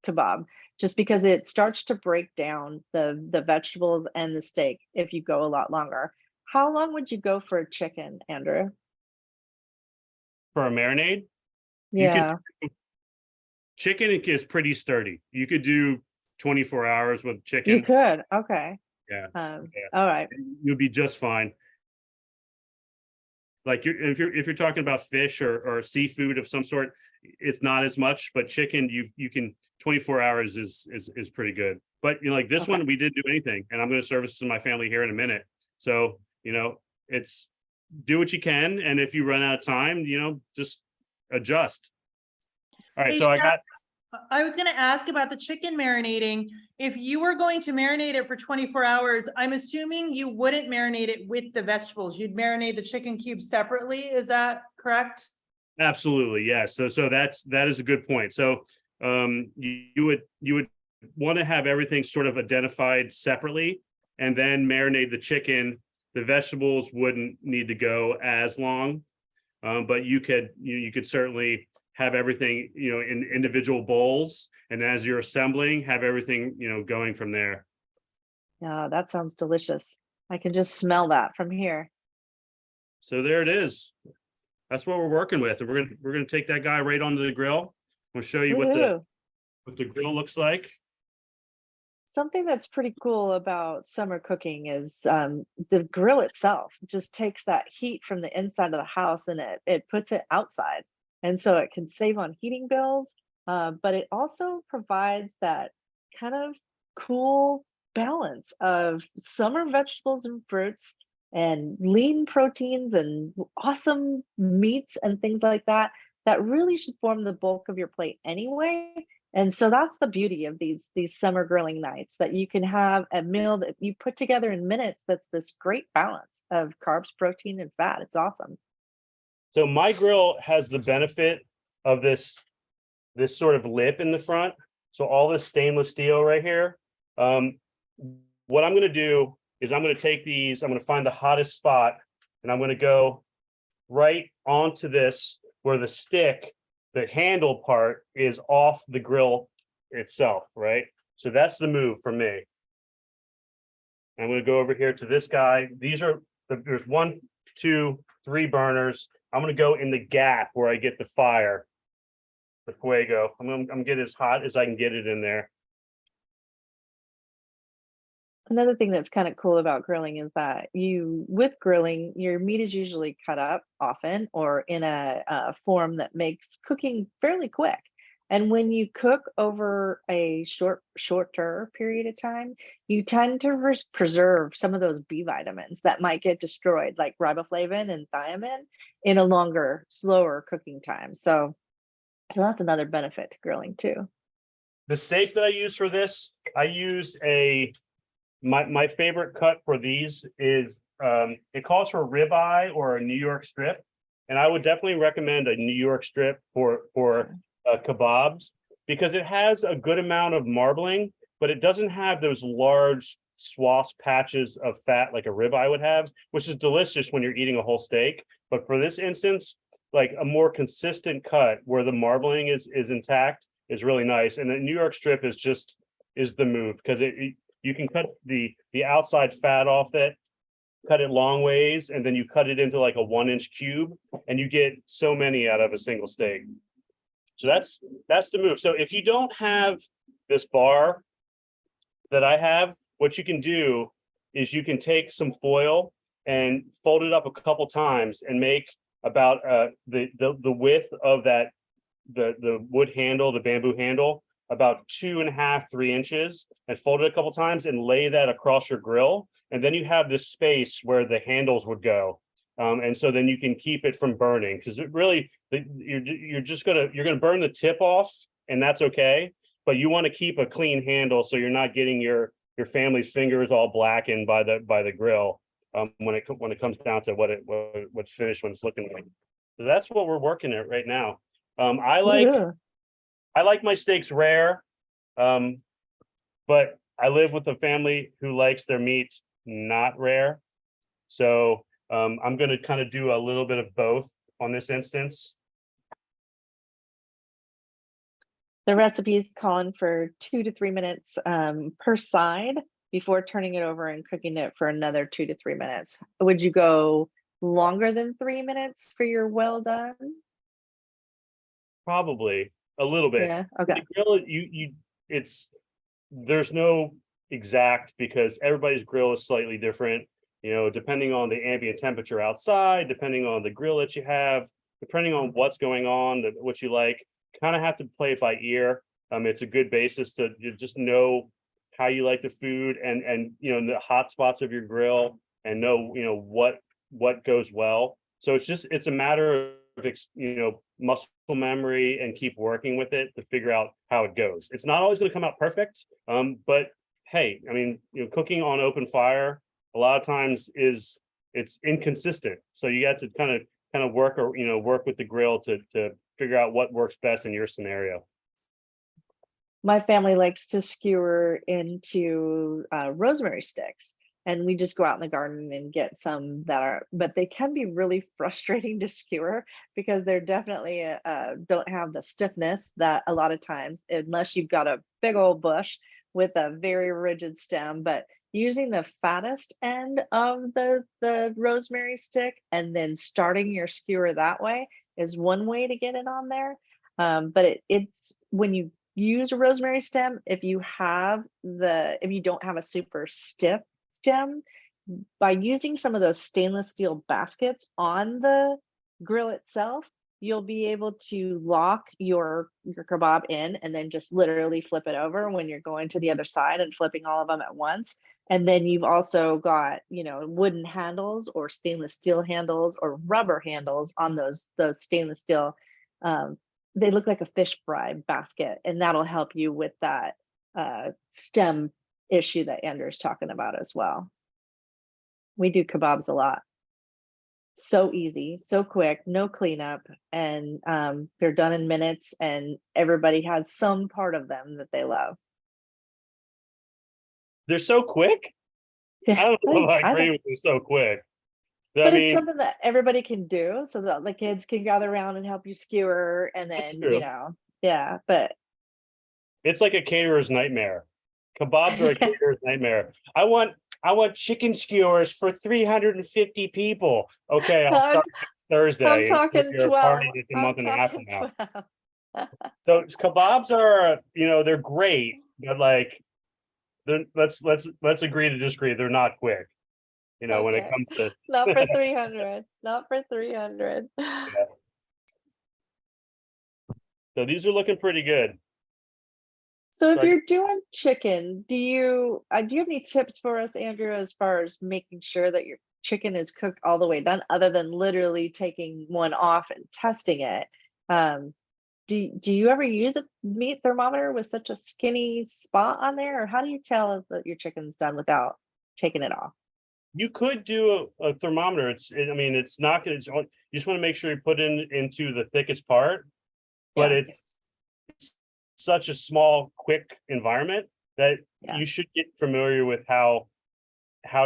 kebab, just because it starts to break down the vegetables and the steak if you go a lot longer. How long would you go for a chicken, Andrew? For a marinade? Yeah. Chicken is pretty sturdy. You could do 24 hours with chicken. You could. Okay. Yeah. All right. You'll be just fine. Like if you're talking about fish or seafood of some sort, it's not as much, but chicken, you can 24 hours is pretty good. But like this one, we didn't do anything, and I'm going to serve this to my family here in a minute. So it's do what you can, and if you run out of time, just adjust. All right, Hey, so I was going to ask about the chicken marinating. If you were going to marinate it for 24 hours, I'm assuming you wouldn't marinate it with the vegetables. You'd marinate the chicken cubes separately. Is that correct? Absolutely, yes. So that is a good point. So you would want to have everything sort of identified separately, and then marinate the chicken. The vegetables wouldn't need to go as long, but you could certainly have everything in individual bowls, and as you're assembling, have everything going from there. Yeah, that sounds delicious. I can just smell that from here. So there it is. That's what we're working with, and we're gonna take that guy right onto the grill. I'm gonna show you what the grill looks like. Something that's pretty cool about summer cooking is the grill itself just takes that heat from the inside of the house, and it puts it outside. And so it can save on heating bills, but it also provides that kind of cool balance of summer vegetables and fruits and lean proteins and awesome meats and things like that, that really should form the bulk of your plate anyway. And so that's the beauty of these summer grilling nights, that you can have a meal that you put together in minutes that's this great balance of carbs, protein, and fat. It's awesome. So my grill has the benefit of this sort of lip in the front. So all this stainless steel right here. What I'm going to do is I'm going to take these, I'm going to find the hottest spot, and I'm going to go right onto this where the stick, the handle part, is off the grill itself, right? So that's the move for me. I'm going to go over here to this guy. There's 1, 2, 3 burners. I'm going to go in the gap where I get the fire, the fuego. I'm going to get as hot as I can get it in there. Another thing that's kind of cool about grilling is that with grilling, your meat is usually cut up often or in a form that makes cooking fairly quick. And when you cook over a shorter period of time, you tend to preserve some of those B vitamins that might get destroyed, like riboflavin and thiamine, in a longer, slower cooking time. So that's another benefit to grilling too. The steak that I use for this, I use my favorite cut for these is it calls for ribeye or a New York strip. And I would definitely recommend a New York strip for kebabs, because it has a good amount of marbling, but it doesn't have those large swaths patches of fat like a ribeye would have, which is delicious when you're eating a whole steak. But for this instance, like a more consistent cut where the marbling is intact is really nice. And the New York strip is the move, because you can cut the outside fat off it, cut it long ways, and then you cut it into like a 1-inch cube, and you get so many out of a single steak. So that's the move. So if you don't have this bar that I have, what you can do is you can take some foil and fold it up a couple times and make about the width of that the wood handle, the bamboo handle, about 2.5, 3 inches, and fold it a couple times and lay that across your grill. And then you have this space where the handles would go. And so then you can keep it from burning, because it really, you're gonna burn the tip off, and that's okay. But you want to keep a clean handle so you're not getting your family's fingers all blackened by the grill when it comes down to what's finished, when it's looking like. So that's what we're working at right now. I like my steaks rare, but I live with a family who likes their meat not rare. So I'm going to kind of do a little bit of both on this instance. The recipe is calling for 2 to 3 minutes per side before turning it over and cooking it for another 2 to 3 minutes. Would you go longer than 3 minutes for your well done? Probably a little bit. Yeah. Okay. The grill, there's no exact, because everybody's grill is slightly different, depending on the ambient temperature outside, depending on the grill that you have, depending on what's going on, what you like. Kind of have to play it by ear. It's a good basis to just know how you like the food, and the hot spots of your grill, and know what goes well. So it's a matter of muscle memory, and keep working with it to figure out how it goes. It's not always going to come out perfect, but hey, I mean, cooking on open fire a lot of times it's inconsistent. So you got to kind of work with the grill to figure out what works best in your scenario. My family likes to skewer into rosemary sticks, and we just go out in the garden and get some but they can be really frustrating to skewer, because they're definitely don't have the stiffness that a lot of times, unless you've got a big old bush with a very rigid stem. But using the fattest end of the rosemary stick and then starting your skewer that way is one way to get it on there. But it's when you use a rosemary stem, if you don't have a super stiff stem, by using some of those stainless steel baskets on the grill itself, you'll be able to lock your kebab in, and then just literally flip it over when you're going to the other side and flipping all of them at once. And then you've also got, wooden handles or stainless steel handles or rubber handles on those stainless steel. They look like a fish fry basket, and that'll help you with that stem issue that Andrew's talking about as well. We do kebabs a lot. So easy, so quick, no cleanup, and they're done in minutes, and everybody has some part of them that they love. They're so quick. I don't know if I agree with you, so quick. But it's something that everybody can do, so that the kids can gather around and help you skewer, and then yeah. But it's like a caterer's nightmare. Kebabs are a caterer's nightmare. I want chicken skewers for 350 people. Okay, I'll start next Thursday. I'm talking 12. It's a month and a half from now. So kebabs are, they're great, but let's agree to disagree. They're not quick. When it comes to not for 300. Not for 300. Yeah. So these are looking pretty good. So if So I- you're doing chicken, do you have any tips for us, Andrew, as far as making sure that your chicken is cooked all the way done, other than literally taking one off and testing it? Do you ever use a meat thermometer with such a skinny spot on there, or how do you tell that your chicken's done without taking it off? You could do a thermometer. I mean, it's not gonna, you just want to make sure you put into the thickest part, but Yeah. it's such a small, quick environment that Yeah. you should get familiar with how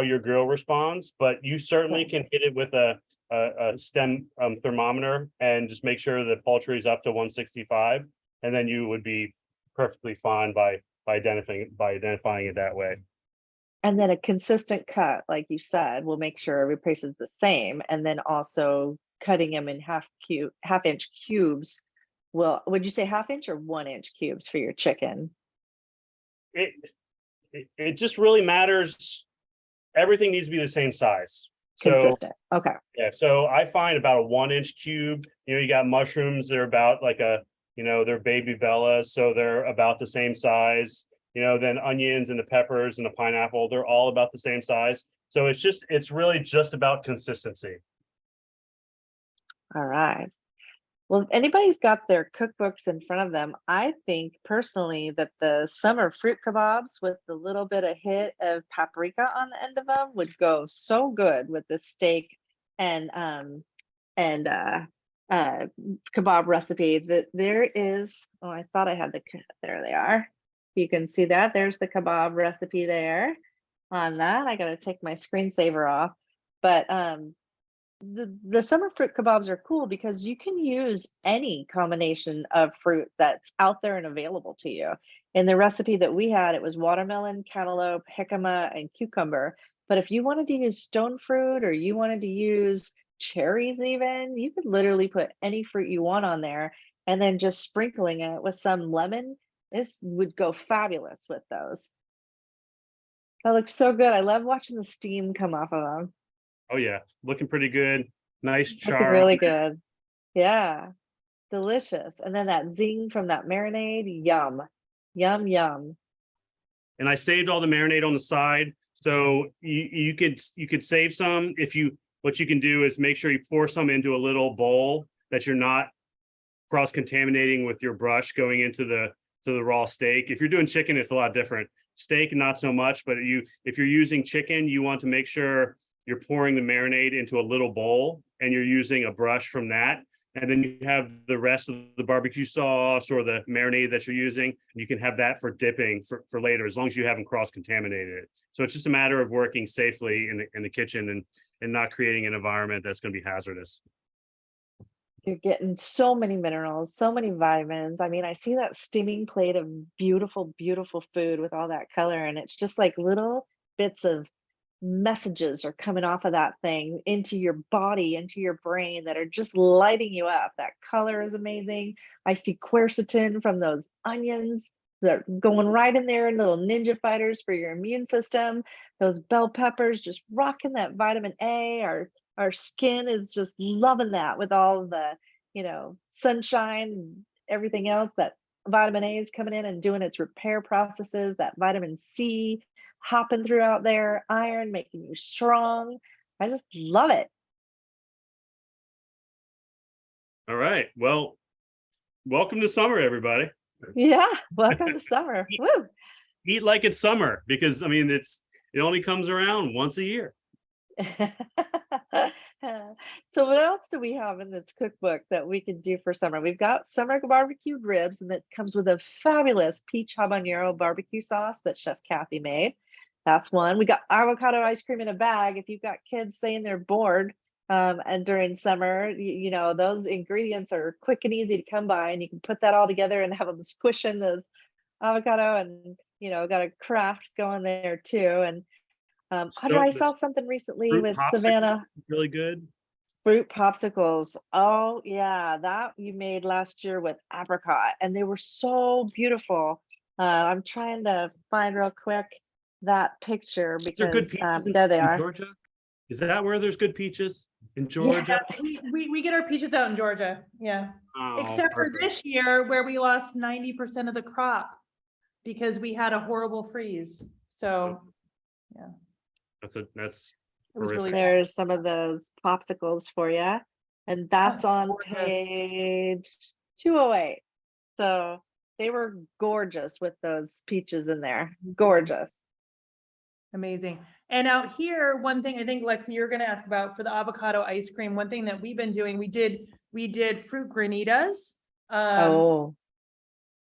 your grill responds, but you certainly Okay. can hit it with a stem thermometer and just make sure the poultry is up to 165, and then you would be perfectly fine by identifying it that way. And then a consistent cut, like you said, will make sure every place is the same. And then also cutting them in half inch cubes. Well, would you say half inch or 1 inch cubes for your chicken? It just really matters. Everything needs to be the same size. So Consistent. Okay. yeah, so I find about a 1 inch cube. You got mushrooms, they're about like they're baby bellas, so they're about the same size. Then onions and the peppers and the pineapple, they're all about the same size. So it's really just about consistency. All right. Well, if anybody's got their cookbooks in front of them, I think personally that the summer fruit kebabs with the little bit of hit of paprika on the end of them would go so good with the steak and and kebab recipe. That there is. Oh, I thought I had there they are. You can see that there's the kebab recipe there on that. I got to take my screensaver off, but the summer fruit kebabs are cool because you can use any combination of fruit that's out there and available to you. In the recipe that we had, it was watermelon, cantaloupe, jicama, and cucumber. But if you wanted to use stone fruit or you wanted to use cherries even, you could literally put any fruit you want on there, and then just sprinkling it with some lemon. This would go fabulous with those. That looks so good. I love watching the steam come off of them. Oh yeah, looking pretty good. Nice Looking char. really good. Yeah, delicious. And then that zing from that marinade, yum, yum, yum. And I saved all the marinade on the side. So you could save some what you can do is make sure you pour some into a little bowl that you're not cross-contaminating with your brush going into the raw steak. If you're doing chicken, it's a lot different. Steak, not so much, but if you're using chicken, you want to make sure you're pouring the marinade into a little bowl and you're using a brush from that. And then you have the rest of the barbecue sauce or the marinade that you're using. You can have that for dipping for later, as long as you haven't cross-contaminated it. So it's just a matter of working safely in the kitchen and not creating an environment that's going to be hazardous. You're getting so many minerals, so many vitamins. I mean, I see that steaming plate of beautiful, beautiful food with all that color, and it's just like little bits of messages are coming off of that thing into your body, into your brain, that are just lighting you up. That color is amazing. I see quercetin from those onions that are going right in there, little ninja fighters for your immune system. Those bell peppers just rocking that vitamin A. Our skin is just loving that with all of the, sunshine and everything else. That vitamin A is coming in and doing its repair processes. That vitamin C hopping throughout there, iron making you strong. I just love it. All right. Well, welcome to summer, everybody. Yeah, welcome to summer. Woo! Eat like it's summer, because I mean it only comes around once a year. So what else do we have in this cookbook that we can do for summer? We've got summer barbecued ribs, and that comes with a fabulous peach habanero barbecue sauce that Chef Kathy made. That's one. We got avocado ice cream in a bag. If you've got kids saying they're bored and during summer, those ingredients are quick and easy to come by, and you can put that all together and have them squish in those avocado, and got a craft going there too. And Audra, I saw something recently Fruit with popsicles, Savannah. really good. Fruit popsicles. Oh yeah, that you made last year with apricot, and they were so beautiful. I'm trying to find real quick that picture Is there good because peaches there they in are. Georgia? Is that where there's good peaches? In Georgia? We get our peaches out in Georgia. Yeah. Oh, Except for perfect. this year where we lost 90% of the crop because we had a horrible freeze. So That's it was horrific. really There's some of those popsicles for you. And that's on gorgeous. page 208. So they were gorgeous with those peaches in there. Gorgeous. Amazing. And out here, one thing I think, Lexi, you're going to ask about for the avocado ice cream, one thing that we've been doing, we did fruit granitas. Oh,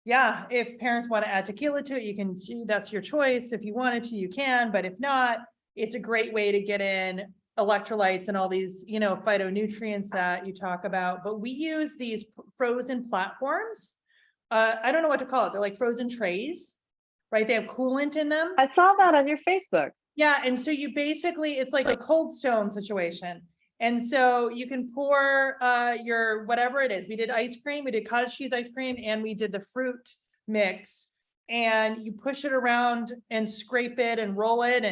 Yeah, if parents want to add tequila to it, you can, that's your choice. If you wanted to, you can, but if not, it's a great way to get in electrolytes and all these, phytonutrients that you talk about. But we use these frozen platforms. I don't know what to call it. They're like frozen trays, right? They have coolant in them. I saw that on your Facebook. Yeah, and so you basically, it's like a cold stone situation. And so you can pour your whatever it is. We did ice cream, we did cottage cheese ice cream, and we did the fruit mix. And you push it around and scrape it and roll it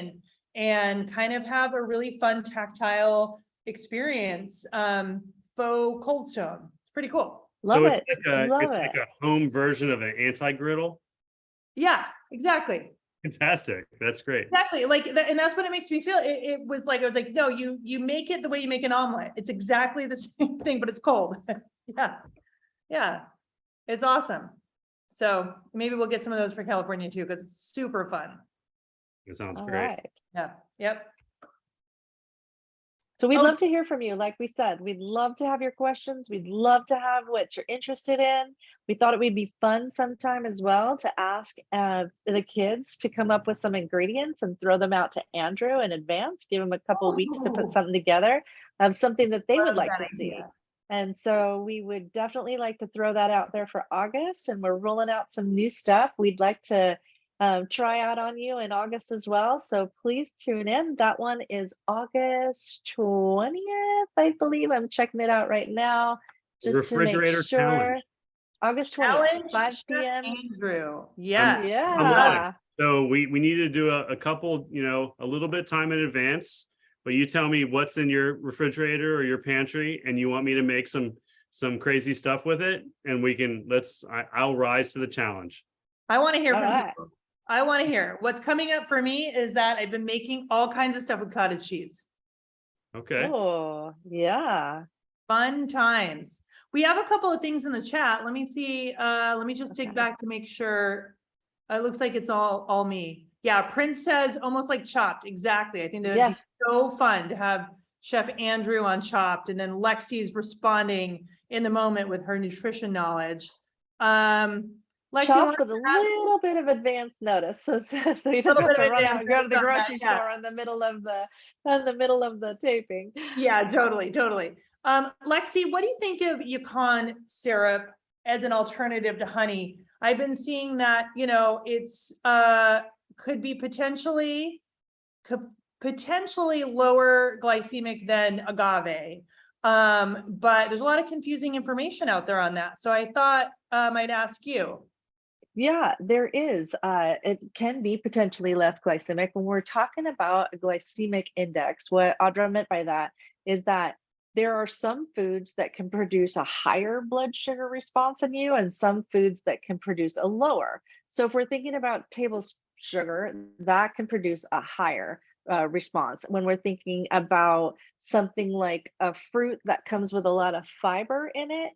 and kind of have a really fun tactile experience. Faux cold stone. It's pretty cool. Love So it. Love it's it. like a home version of an anti-griddle. Yeah, exactly. Fantastic. That's great. Exactly, like that, and that's what it makes me feel. It was like, I was like, no, you make it the way you make an omelet. It's exactly the same thing, but it's cold. Yeah, it's awesome. So maybe we'll get some of those for California too, because it's super fun. It sounds All great. right. Yeah, yep. So we'd Oh. love to hear from you. Like we said, we'd love to have your questions. We'd love to have what you're interested in. We thought it would be fun sometime as well to ask the kids to come up with some ingredients and throw them out to Andrew in advance, give him a couple weeks to put Ooh. something together of something that they would Love like that to see. idea. And so we would definitely like to throw that out there for August, and we're rolling out some new stuff we'd like to try out on you in August as well. So please tune in. That one is August 20th, I believe. I'm checking it out right now just to make Refrigerator sure. challenge. August 20th, Challenge 5 Chef p.m. Andrew. Yeah. I'm on Yeah. it. So we need to do a couple, a little bit of time in advance, but you tell me what's in your refrigerator or your pantry, and you want me to make some crazy stuff with it, and we can I'll rise to the challenge. I want to hear All from right. you. I want to hear. What's coming up for me is that I've been making all kinds of stuff with cottage cheese. Okay. Oh, yeah. Fun times. We have a couple of things in the chat. Let me see. Let me just dig back to make sure. It looks like it's all me. Yeah, Prince says almost like Chopped. Exactly. I think that would be Yes. so fun to have Chef Andrew on Chopped, and then Lexi's responding in the moment with her nutrition knowledge. Lexi, Chopped with a little bit of advance notice, so you don't have to run out and go to the grocery store in the middle of the taping. Yeah, totally. Lexi, what do you think of Yukon syrup as an alternative to honey? I've been seeing that, it's could be potentially lower glycemic than agave. But there's a lot of confusing information out there on that. So I thought I might ask you. Yeah, there is. It can be potentially less glycemic. When we're talking about a glycemic index, what Audra meant by that is that there are some foods that can produce a higher blood sugar response in you, and some foods that can produce a lower. So if we're thinking about table sugar, that can produce a higher response. When we're thinking about something like a fruit that comes with a lot of fiber in it,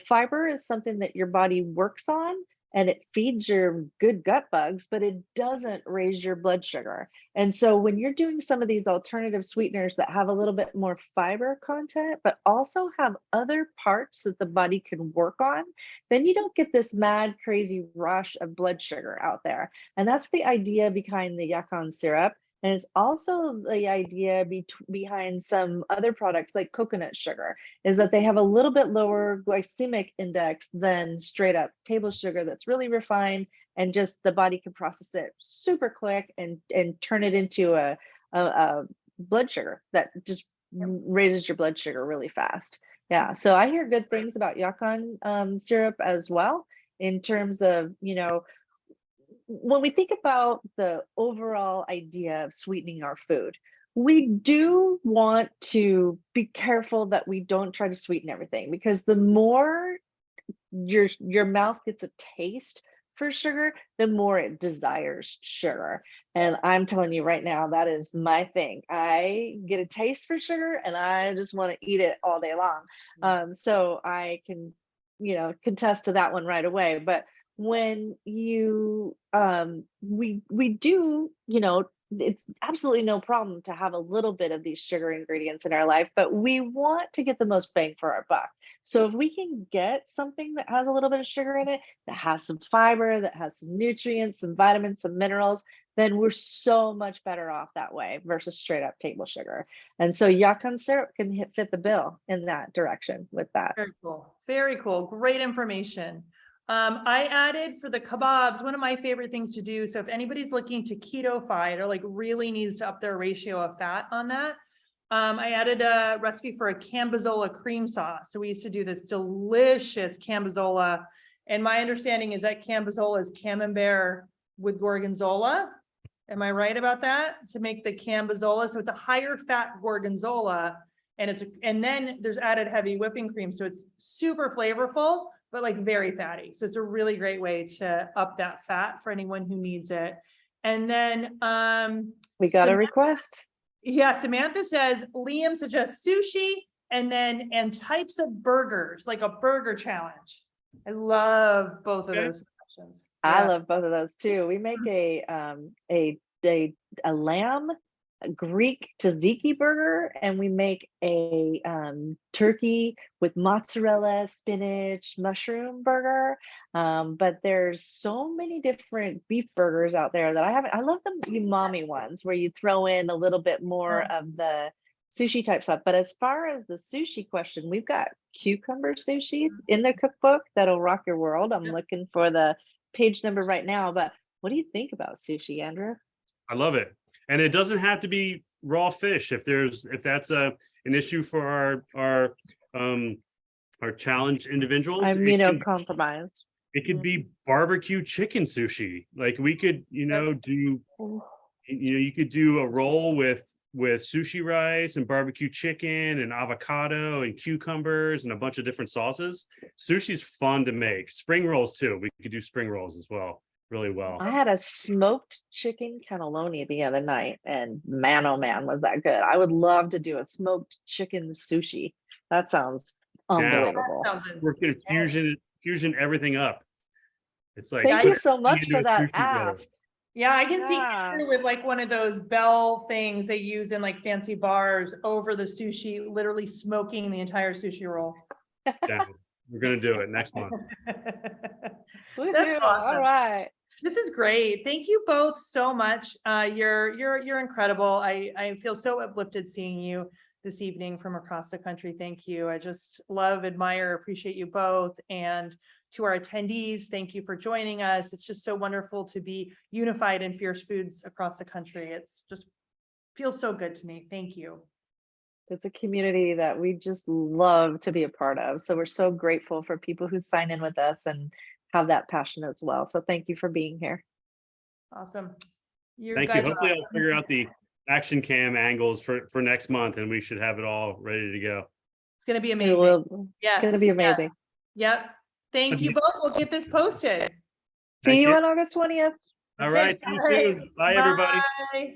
fiber is something that your body works on, and it feeds your good gut bugs, but it doesn't raise your blood sugar. And so when you're doing some of these alternative sweeteners that have a little bit more fiber content, but also have other parts that the body can work on, then you don't get this mad, crazy rush of blood sugar out there. And that's the idea behind the Yukon syrup. And it's also the idea behind some other products like coconut sugar, is that they have a little bit lower glycemic index than straight up table sugar that's really refined, and just the body can process it super quick and turn it into a blood sugar that just raises your blood sugar really fast. Yeah, so I hear good things about Yukon syrup as well, in terms of, when we think about the overall idea of sweetening our food, We do want to be careful that we don't try to sweeten everything, because the more your mouth gets a taste for sugar, the more it desires sugar. And I'm telling you right now, that is my thing. I get a taste for sugar and I just want to eat it all day long. So I can, contest to that one right away. But when you we do, it's absolutely no problem to have a little bit of these sugar ingredients in our life, but we want to get the most bang for our buck. So if we can get something that has a little bit of sugar in it, that has some fiber, that has some nutrients, some vitamins, some minerals, then we're so much better off that way versus straight up table sugar. And so yacon syrup can fit the bill in that direction with that. Very cool. Very cool. Great information. I added for the kabobs, one of my favorite things to do. So if anybody's looking to keto fight or like really needs to up their ratio of fat on that, I added a recipe for a cambozola cream sauce. So we used to do this delicious cambozola. And my understanding is that cambozola is camembert with gorgonzola. Am I right about that? To make the cambozola. So it's a higher fat gorgonzola. And then there's added heavy whipping cream. So it's super flavorful, but like very fatty. So it's a really great way to up that fat for anyone who needs it. And then we got a request. Yeah, Samantha says Liam suggests sushi and types of burgers, like a burger challenge. I love both of those questions. I love both of those too. We make a lamb Greek tzatziki burger, and we make a turkey with mozzarella, spinach, mushroom burger. But there's so many different beef burgers out there that I love the umami ones where you throw in a little bit more of the sushi type stuff. But as far as the sushi question, we've got cucumber sushi in the cookbook that'll rock your world. I'm looking for the page number right now, but what do you think about sushi, Andrew? I love it. And it doesn't have to be raw fish. If that's an issue for our challenged individials, I'm compromised. It could be barbecue chicken sushi. Like we could, you could do a roll with sushi rice and barbecue chicken and avocado and cucumbers and a bunch of different sauces. Sushi's fun to make. Spring rolls too. We could do spring rolls as well. Really well. I had a smoked chicken cannelloni the other night, and man, oh man, was that good. I would love to do a smoked chicken sushi. That sounds unbelievable. We're gonna fusion everything up. It's like, thank you so much for that ask. Yeah, I can see Andrew with like one of those bell things they use in like fancy bars over the sushi, literally smoking the entire sushi roll. Yeah, we're gonna do it next month. That's awesome. All right. This is great. Thank you both so much. You're incredible. I feel so uplifted seeing you this evening from across the country. Thank you. I just love, admire, appreciate you both. And to our attendees, thank you for joining us. It's just so wonderful to be unified in Fierce Foods across the country. It's just feels so good to me. Thank you. It's a community that we just love to be a part of. So we're so grateful for people who sign in with us and have that passion as well. So thank you for being here. Awesome. Thank you. Hopefully I'll figure out the action cam angles for next month, and we should have it all ready to go. It's going to be amazing. Yes. It's going to be amazing. Yes. Yep. Thank you both. We'll get this posted. See you on August 20th. All right. See you soon. Bye, everybody. Bye.